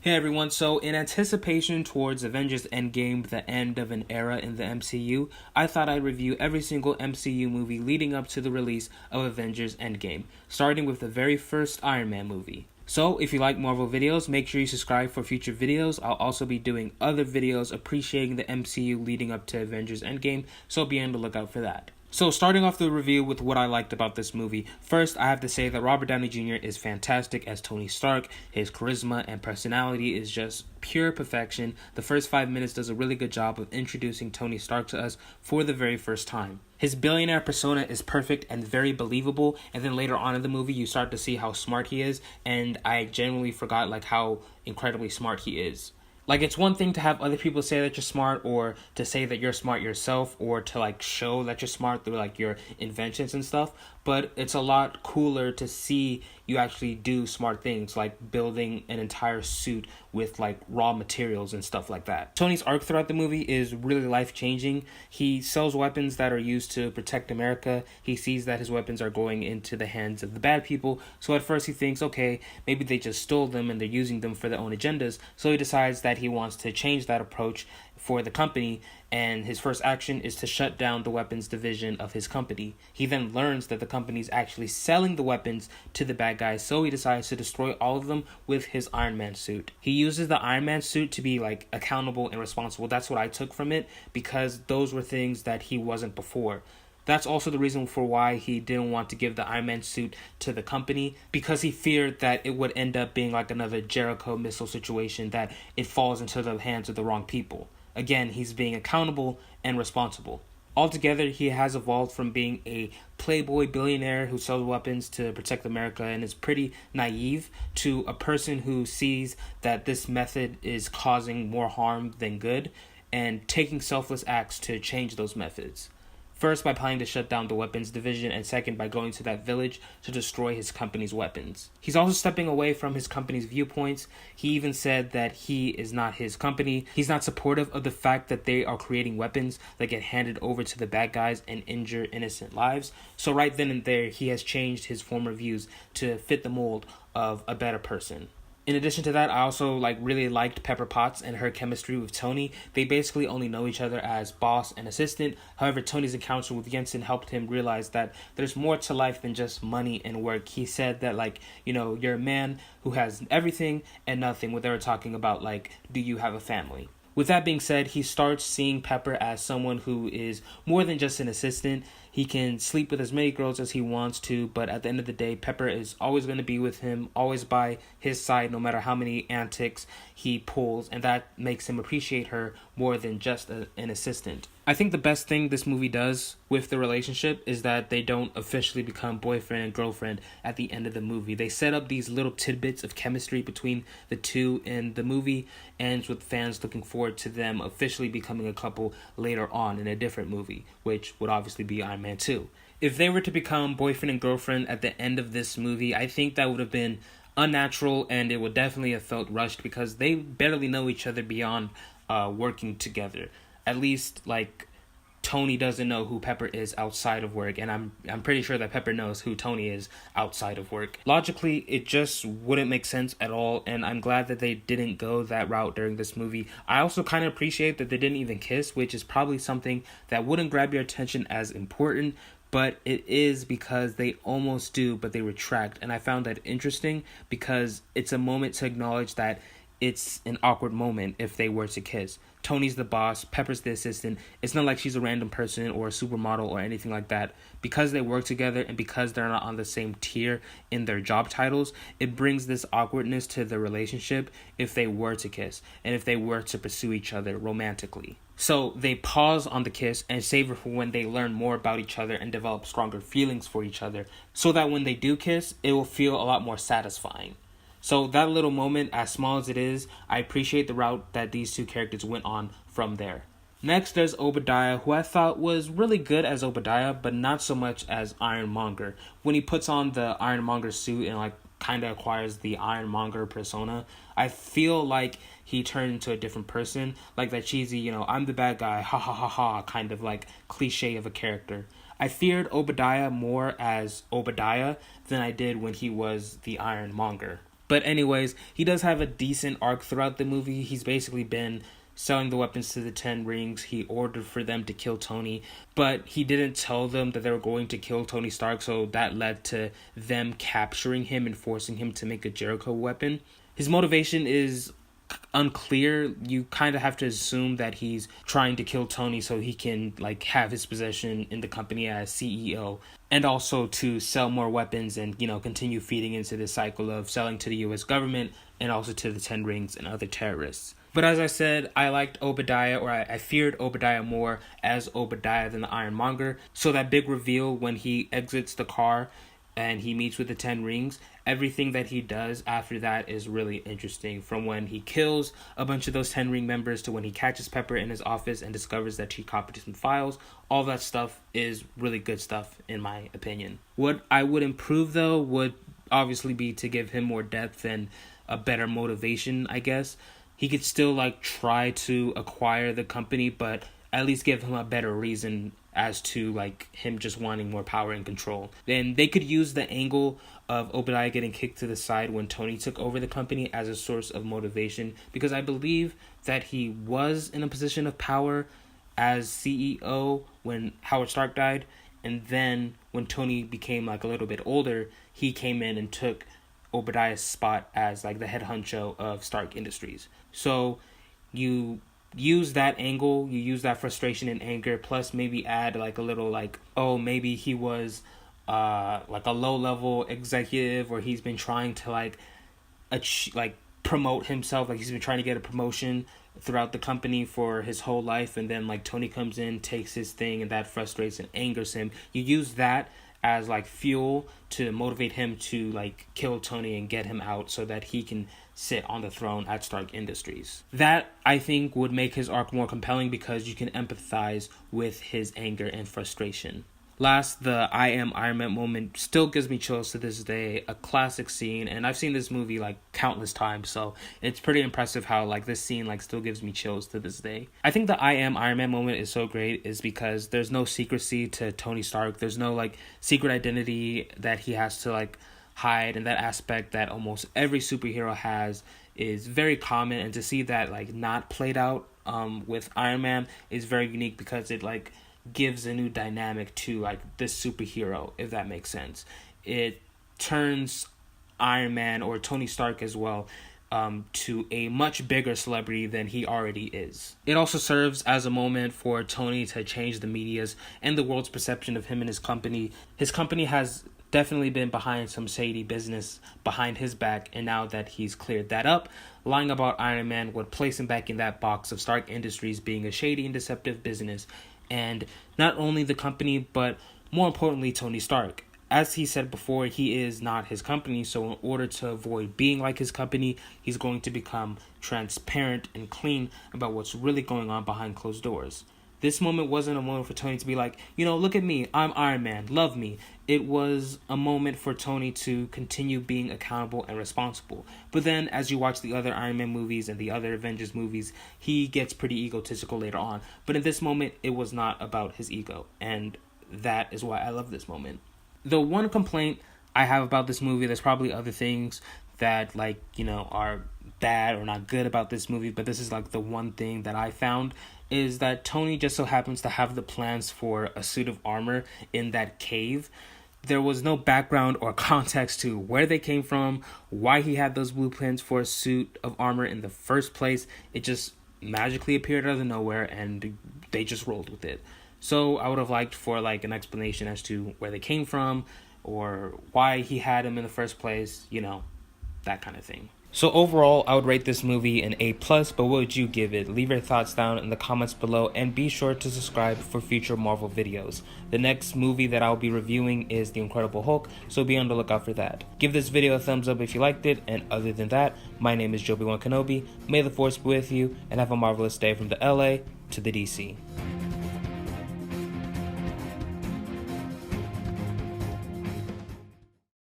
Hey everyone, so in anticipation towards Avengers Endgame, the end of an era in the MCU, I thought I'd review every single MCU movie leading up to the release of Avengers Endgame, starting with the very first Iron Man movie. So if you like Marvel videos, make sure you subscribe for future videos. I'll also be doing other videos appreciating the MCU leading up to Avengers Endgame, so be on the lookout for that. So starting off the review with what I liked about this movie, first I have to say that Robert Downey Jr. is fantastic as Tony Stark. His charisma and personality is just pure perfection. The first 5 minutes does a really good job of introducing Tony Stark to us for the very first time. His billionaire persona is perfect and very believable, and then later on in the movie you start to see how smart he is, and I genuinely forgot how incredibly smart he is. It's one thing to have other people say that you're smart, or to say that you're smart yourself, or to show that you're smart through your inventions and stuff, but it's a lot cooler to see you actually do smart things like building an entire suit with raw materials and stuff like that. Tony's arc throughout the movie is really life-changing. He sells weapons that are used to protect America. He sees that his weapons are going into the hands of the bad people, so at first he thinks, okay, maybe they just stole them and they're using them for their own agendas, so he decides that he wants to change that approach for the company, and his first action is to shut down the weapons division of his company. He then learns that the company is actually selling the weapons to the bad guys, so he decides to destroy all of them with his Iron Man suit. He uses the Iron Man suit to be accountable and responsible. That's what I took from it, because those were things that he wasn't before. That's also the reason for why he didn't want to give the Iron Man suit to the company, because he feared that it would end up being another Jericho missile situation, that it falls into the hands of the wrong people. Again, he's being accountable and responsible. Altogether, he has evolved from being a playboy billionaire who sells weapons to protect America and is pretty naive, to a person who sees that this method is causing more harm than good and taking selfless acts to change those methods. First, by planning to shut down the weapons division, and second, by going to that village to destroy his company's weapons. He's also stepping away from his company's viewpoints. He even said that he is not his company. He's not supportive of the fact that they are creating weapons that get handed over to the bad guys and injure innocent lives. So right then and there, he has changed his former views to fit the mold of a better person. In addition to that, I also really liked Pepper Potts and her chemistry with Tony. They basically only know each other as boss and assistant. However, Tony's encounter with Jensen helped him realize that there's more to life than just money and work. He said that you're a man who has everything and nothing, when they were talking about do you have a family? With that being said, he starts seeing Pepper as someone who is more than just an assistant. He can sleep with as many girls as he wants to, but at the end of the day, Pepper is always going to be with him, always by his side, no matter how many antics he pulls, and that makes him appreciate her more than just an assistant. I think the best thing this movie does with the relationship is that they don't officially become boyfriend and girlfriend at the end of the movie. They set up these little tidbits of chemistry between the two, and the movie ends with fans looking forward to them officially becoming a couple later on in a different movie, which would obviously be Iron Man 2. If they were to become boyfriend and girlfriend at the end of this movie, I think that would have been unnatural, and it would definitely have felt rushed, because they barely know each other beyond working together. At least Tony doesn't know who Pepper is outside of work, and I'm pretty sure that Pepper knows who Tony is outside of work. Logically, it just wouldn't make sense at all, and I'm glad that they didn't go that route during this movie. I also kind of appreciate that they didn't even kiss, which is probably something that wouldn't grab your attention as important, but it is because they almost do, but they retract, and I found that interesting because it's a moment to acknowledge that it's an awkward moment if they were to kiss. Tony's the boss, Pepper's the assistant. It's not like she's a random person or a supermodel or anything like that. Because they work together and because they're not on the same tier in their job titles, it brings this awkwardness to the relationship if they were to kiss and if they were to pursue each other romantically. So they pause on the kiss and savor for when they learn more about each other and develop stronger feelings for each other, so that when they do kiss, it will feel a lot more satisfying. So that little moment, as small as it is, I appreciate the route that these two characters went on from there. Next, there's Obadiah, who I thought was really good as Obadiah, but not so much as Ironmonger. When he puts on the Ironmonger suit and kind of acquires the Ironmonger persona, I feel like he turned into a different person, that cheesy, I'm the bad guy, ha ha ha ha, kind of cliche of a character. I feared Obadiah more as Obadiah than I did when he was the Ironmonger. But anyways, he does have a decent arc throughout the movie. He's basically been selling the weapons to the Ten Rings. He ordered for them to kill Tony, but he didn't tell them that they were going to kill Tony Stark, so that led to them capturing him and forcing him to make a Jericho weapon. His motivation is unclear. You kind of have to assume that he's trying to kill Tony so he can like have his position in the company as CEO, and also to sell more weapons and, you know, continue feeding into this cycle of selling to the US government and also to the Ten Rings and other terrorists. But as I said, I liked Obadiah, or I feared Obadiah more as Obadiah than the Ironmonger. So that big reveal when he exits the car and he meets with the Ten Rings, everything that he does after that is really interesting. From when he kills a bunch of those Ten Ring members to when he catches Pepper in his office and discovers that she copied some files, all that stuff is really good stuff in my opinion. What I would improve though would obviously be to give him more depth and a better motivation, I guess. He could still like try to acquire the company, but at least give him a better reason as to like him just wanting more power and control. Then they could use the angle of Obadiah getting kicked to the side when Tony took over the company as a source of motivation, because I believe that he was in a position of power as CEO when Howard Stark died, and then when Tony became like a little bit older, he came in and took Obadiah's spot as like the head honcho of Stark Industries. So you use that angle, you use that frustration and anger, plus maybe add like a little like, oh, maybe he was like a low level executive, or he's been trying to like promote himself, like he's been trying to get a promotion throughout the company for his whole life, and then like Tony comes in, takes his thing, and that frustrates and angers him. You use that as like fuel to motivate him to like kill Tony and get him out so that he can sit on the throne at Stark Industries. That, I think, would make his arc more compelling because you can empathize with his anger and frustration. Last, the I am Iron Man moment still gives me chills to this day. A classic scene, and I've seen this movie like countless times, so it's pretty impressive how like this scene like still gives me chills to this day. I think the I am Iron Man moment is so great is because there's no secrecy to Tony Stark. There's no like secret identity that he has to like hide, and that aspect that almost every superhero has is very common, and to see that like not played out with Iron Man is very unique because it like gives a new dynamic to like this superhero, if that makes sense. It turns Iron Man, or Tony Stark as well, to a much bigger celebrity than he already is. It also serves as a moment for Tony to change the media's and the world's perception of him and his company. His company has definitely been behind some shady business behind his back, and now that he's cleared that up, lying about Iron Man would place him back in that box of Stark Industries being a shady and deceptive business. And not only the company, but more importantly, Tony Stark. As he said before, he is not his company, so in order to avoid being like his company, he's going to become transparent and clean about what's really going on behind closed doors. This moment wasn't a moment for Tony to be like, you know, look at me, I'm Iron Man, love me. It was a moment for Tony to continue being accountable and responsible. But then, as you watch the other Iron Man movies and the other Avengers movies, he gets pretty egotistical later on. But in this moment, it was not about his ego. And that is why I love this moment. The one complaint I have about this movie, there's probably other things that, like, you know, are bad or not good about this movie, but this is like the one thing that I found, is that Tony just so happens to have the plans for a suit of armor in that cave. There was no background or context to where they came from, why he had those blueprints for a suit of armor in the first place. It just magically appeared out of nowhere and they just rolled with it. So I would have liked for like an explanation as to where they came from or why he had them in the first place, you know, that kind of thing. So overall, I would rate this movie an A+, but what would you give it? Leave your thoughts down in the comments below, and be sure to subscribe for future Marvel videos. The next movie that I'll be reviewing is The Incredible Hulk, so be on the lookout for that. Give this video a thumbs up if you liked it, and other than that, my name is Jobi-Wan Kenobi. May the Force be with you, and have a marvelous day from the LA to the DC.